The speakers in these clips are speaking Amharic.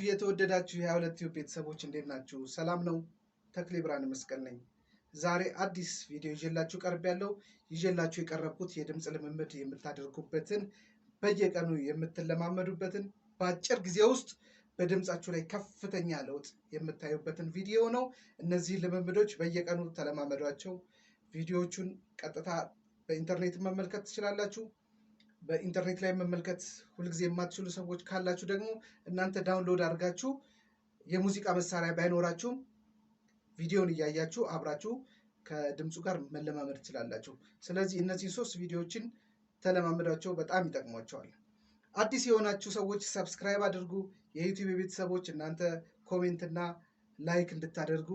የተወደዳችሁ የ22 ቤተሰቦች እንዴት ናችሁ? ሰላም ነው? ተክሌ ብርሃን መስቀል ነኝ። ዛሬ አዲስ ቪዲዮ ይዤላችሁ ቀርቤያለሁ። ይዤላችሁ የቀረብኩት የድምጽ ልምምድ የምታደርጉበትን በየቀኑ የምትለማመዱበትን በአጭር ጊዜ ውስጥ በድምጻችሁ ላይ ከፍተኛ ለውጥ የምታዩበትን ቪዲዮ ነው። እነዚህ ልምምዶች በየቀኑ ተለማመዷቸው። ቪዲዮዎቹን ቀጥታ በኢንተርኔት መመልከት ትችላላችሁ። በኢንተርኔት ላይ መመልከት ሁልጊዜ የማትችሉ ሰዎች ካላችሁ ደግሞ እናንተ ዳውንሎድ አድርጋችሁ የሙዚቃ መሳሪያ ባይኖራችሁም ቪዲዮን እያያችሁ አብራችሁ ከድምፁ ጋር መለማመድ ትችላላችሁ። ስለዚህ እነዚህ 3 ቪዲዮዎችን ተለማመዷቸው፣ በጣም ይጠቅሟቸዋል። አዲስ የሆናችሁ ሰዎች ሰብስክራይብ አድርጉ። የዩቲዩብ ቤተሰቦች እናንተ ኮሜንት እና ላይክ እንድታደርጉ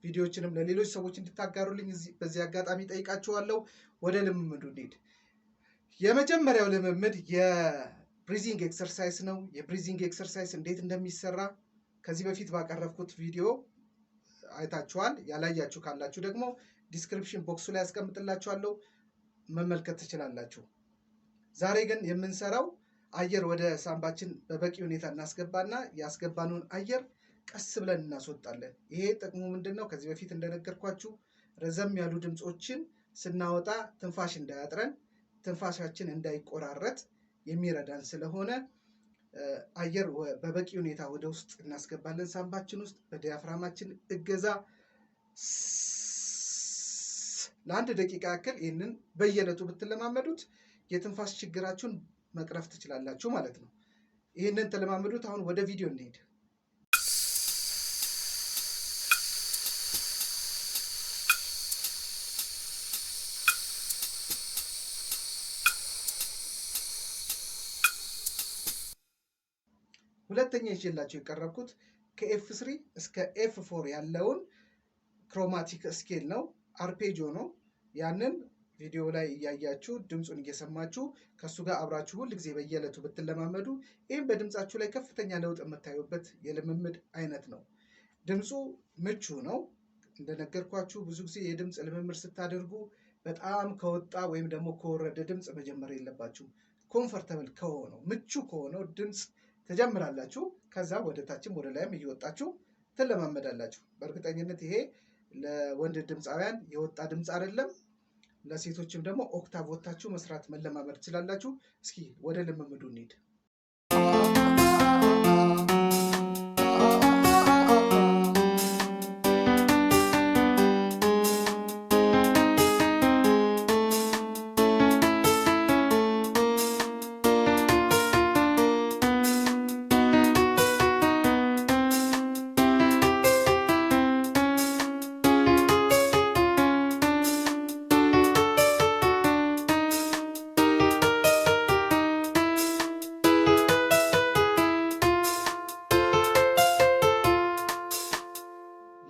ቪዲዮዎችንም ለሌሎች ሰዎች እንድታጋሩልኝ በዚህ አጋጣሚ ጠይቃችኋለሁ። ወደ ልምምዱ እንሂድ። የመጀመሪያው ልምምድ የብሪዚንግ ኤክሰርሳይዝ ነው። የብሪዚንግ ኤክሰርሳይዝ እንዴት እንደሚሰራ ከዚህ በፊት ባቀረብኩት ቪዲዮ አይታችኋል። ያላያችሁ ካላችሁ ደግሞ ዲስክሪፕሽን ቦክሱ ላይ ያስቀምጥላችኋለሁ፣ መመልከት ትችላላችሁ። ዛሬ ግን የምንሰራው አየር ወደ ሳምባችን በበቂ ሁኔታ እናስገባና ያስገባነውን አየር ቀስ ብለን እናስወጣለን። ይሄ ጥቅሙ ምንድነው? ከዚህ በፊት እንደነገርኳችሁ ረዘም ያሉ ድምጾችን ስናወጣ ትንፋሽ እንዳያጥረን፣ ትንፋሻችን እንዳይቆራረጥ የሚረዳን ስለሆነ አየር በበቂ ሁኔታ ወደ ውስጥ እናስገባለን። ሳምባችን ውስጥ በዲያፍራማችን እገዛ ለአንድ ደቂቃ ያክል ይህንን በየዕለቱ ብትለማመዱት የትንፋሽ ችግራችሁን መቅረፍ ትችላላችሁ ማለት ነው። ይህንን ተለማመዱት። አሁን ወደ ቪዲዮ እንሂድ። ሁለተኛ ይዤላችሁ የቀረብኩት ከኤፍ3 እስከ ኤፍ4 ያለውን ክሮማቲክ ስኬል ነው፣ አርፔጆ ነው። ያንን ቪዲዮ ላይ እያያችሁ ድምፁን እየሰማችሁ ከሱ ጋር አብራችሁ ሁል ጊዜ በየዕለቱ ብትለማመዱ ይህም በድምፃችሁ ላይ ከፍተኛ ለውጥ የምታዩበት የልምምድ አይነት ነው። ድምፁ ምቹ ነው። እንደነገርኳችሁ ብዙ ጊዜ የድምፅ ልምምድ ስታደርጉ በጣም ከወጣ ወይም ደግሞ ከወረደ ድምፅ መጀመር የለባችሁ። ኮምፈርተብል ከሆነው ምቹ ከሆነው ድምፅ ተጀምራላችሁ። ከዛ ወደ ታችም ወደ ላይም እየወጣችሁ ትለማመዳላችሁ። በእርግጠኝነት ይሄ ለወንድ ድምፃውያን የወጣ ድምፅ አይደለም። ለሴቶችም ደግሞ ኦክታቭ ወጣችሁ መስራት መለማመድ ትችላላችሁ። እስኪ ወደ ልምምዱ እንሂድ።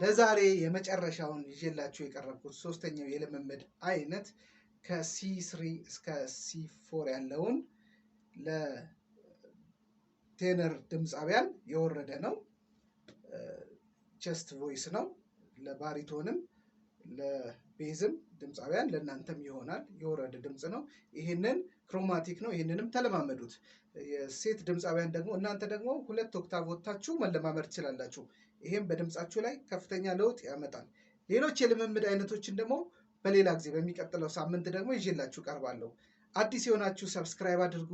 ለዛሬ የመጨረሻውን ይዤላችሁ የቀረብኩት ሶስተኛው የልምምድ አይነት ከሲ3 እስከ ሲ4 ያለውን ለቴነር ድምፃውያን የወረደ ነው። ቸስት ቮይስ ነው። ለባሪቶንም ለቤዝም ድምፃውያን ለእናንተም ይሆናል። የወረደ ድምፅ ነው። ይህንን ክሮማቲክ ነው። ይህንንም ተለማመዱት። የሴት ድምፃውያን ደግሞ እናንተ ደግሞ 2 ኦክታቭ ወጥታችሁ መለማመድ ትችላላችሁ። ይሄም በድምጻችሁ ላይ ከፍተኛ ለውጥ ያመጣል። ሌሎች የልምምድ አይነቶችን ደግሞ በሌላ ጊዜ በሚቀጥለው ሳምንት ደግሞ ይዤላችሁ ቀርባለሁ። አዲስ የሆናችሁ ሰብስክራይብ አድርጉ።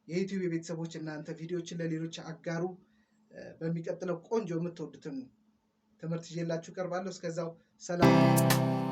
የዩቲዩብ ቤተሰቦች እናንተ ቪዲዮዎችን ለሌሎች አጋሩ። በሚቀጥለው ቆንጆ የምትወዱትን ትምህርት ይዤላችሁ ቀርባለሁ። እስከዛው ሰላም።